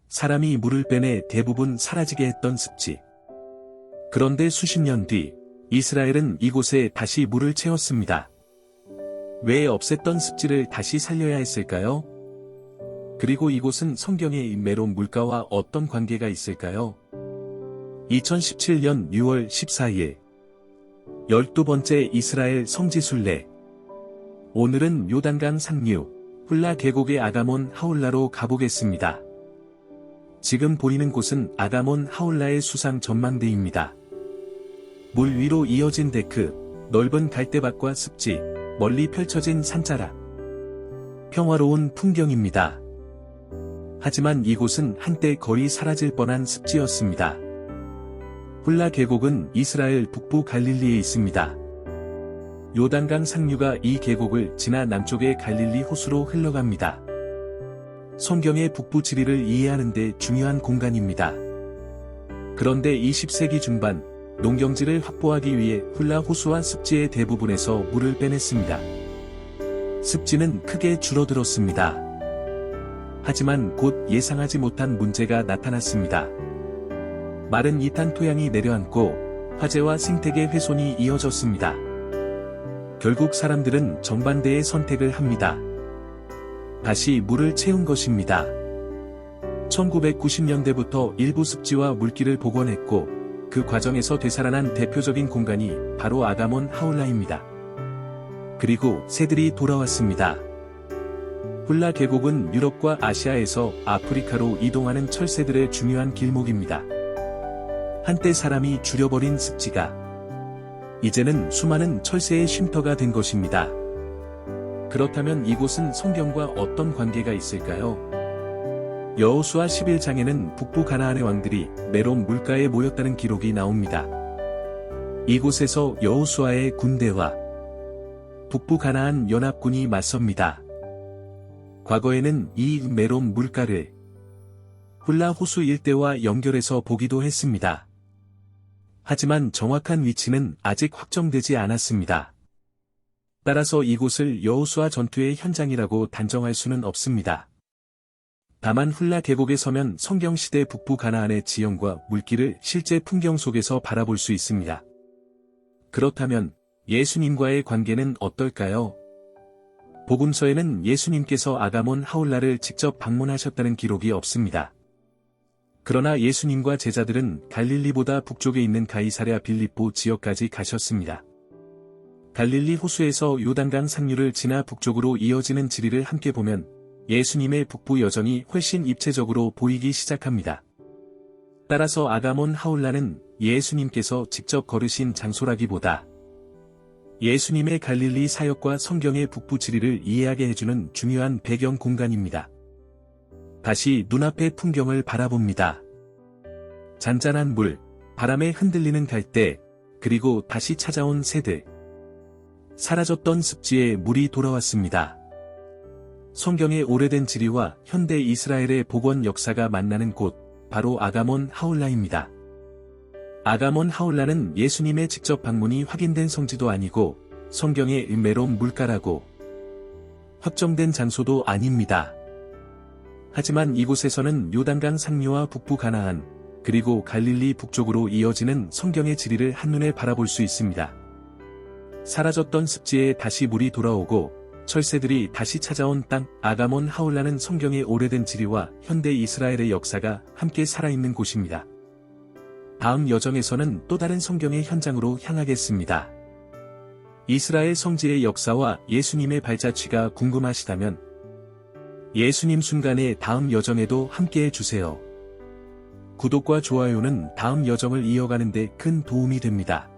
사람이 물을 빼내 대부분 사라지게 했던 습지. 그런데 수십 년 뒤, 이스라엘은 이곳에 다시 물을 채웠습니다. 왜 없앴던 습지를 다시 살려야 했을까요? 그리고 이곳은 성경의 메론 물가와 어떤 관계가 있을까요? 2017년 6월 14일 12번째 이스라엘 성지순례. 오늘은 요단강 상류 훌라 계곡의 아가몬 하울라로 가보겠습니다. 지금 보이는 곳은 아가몬 하울라의 수상 전망대입니다. 물 위로 이어진 데크, 넓은 갈대밭과 습지, 멀리 펼쳐진 산자락. 평화로운 풍경입니다. 하지만 이곳은 한때 거의 사라질 뻔한 습지였습니다. 훌라 계곡은 이스라엘 북부 갈릴리에 있습니다. 요단강 상류가 이 계곡을 지나 남쪽의 갈릴리 호수로 흘러갑니다. 성경의 북부 지리를 이해하는 데 중요한 공간입니다. 그런데 20세기 중반, 농경지를 확보하기 위해 훌라 호수와 습지의 대부분에서 물을 빼냈습니다. 습지는 크게 줄어들었습니다. 하지만 곧 예상하지 못한 문제가 나타났습니다. 마른 이탄 토양이 내려앉고 화재와 생태계 훼손이 이어졌습니다. 결국 사람들은 정반대의 선택을 합니다. 다시 물을 채운 것입니다. 1990년대부터 일부 습지와 물길을 복원했고 그 과정에서 되살아난 대표적인 공간이 바로 아가몬 하울라입니다. 그리고 새들이 돌아왔습니다. 훌라 계곡은 유럽과 아시아에서 아프리카로 이동하는 철새들의 중요한 길목입니다. 한때 사람이 줄여버린 습지가 이제는 수많은 철새의 쉼터가 된 것입니다. 그렇다면 이곳은 성경과 어떤 관계가 있을까요? 여호수아 11장에는 북부 가나안의 왕들이 메론 물가에 모였다는 기록이 나옵니다. 이곳에서 여호수아의 군대와 북부 가나안 연합군이 맞섭니다. 과거에는 이 메론 물가를 훌라 호수 일대와 연결해서 보기도 했습니다. 하지만 정확한 위치는 아직 확정되지 않았습니다. 따라서 이곳을 여호수아 전투의 현장이라고 단정할 수는 없습니다. 다만 훌라 계곡에 서면 성경시대 북부 가나안의 지형과 물길을 실제 풍경 속에서 바라볼 수 있습니다. 그렇다면 예수님과의 관계는 어떨까요? 복음서에는 예수님께서 아가몬 하울라를 직접 방문하셨다는 기록이 없습니다. 그러나 예수님과 제자들은 갈릴리보다 북쪽에 있는 가이사랴 빌립보 지역까지 가셨습니다. 갈릴리 호수에서 요단강 상류를 지나 북쪽으로 이어지는 지리를 함께 보면 예수님의 북부 여정이 훨씬 입체적으로 보이기 시작합니다. 따라서 아가몬 하울라는 예수님께서 직접 걸으신 장소라기보다 예수님의 갈릴리 사역과 성경의 북부 지리를 이해하게 해주는 중요한 배경 공간입니다. 다시 눈앞의 풍경을 바라봅니다. 잔잔한 물, 바람에 흔들리는 갈대, 그리고 다시 찾아온 새들. 사라졌던 습지에 물이 돌아왔습니다. 성경의 오래된 지리와 현대 이스라엘의 복원 역사가 만나는 곳, 바로 아가몬 하울라입니다. 아가몬 하울라는 예수님의 직접 방문이 확인된 성지도 아니고 성경의 메론 물가라고 확정된 장소도 아닙니다. 하지만 이곳에서는 요단강 상류와 북부 가나안, 그리고 갈릴리 북쪽으로 이어지는 성경의 지리를 한눈에 바라볼 수 있습니다. 사라졌던 습지에 다시 물이 돌아오고 철새들이 다시 찾아온 땅, 아가몬 하울라는 성경의 오래된 지리와 현대 이스라엘의 역사가 함께 살아있는 곳입니다. 다음 여정에서는 또 다른 성경의 현장으로 향하겠습니다. 이스라엘 성지의 역사와 예수님의 발자취가 궁금하시다면 예수님 순간의 다음 여정에도 함께해 주세요. 구독과 좋아요는 다음 여정을 이어가는 데 큰 도움이 됩니다.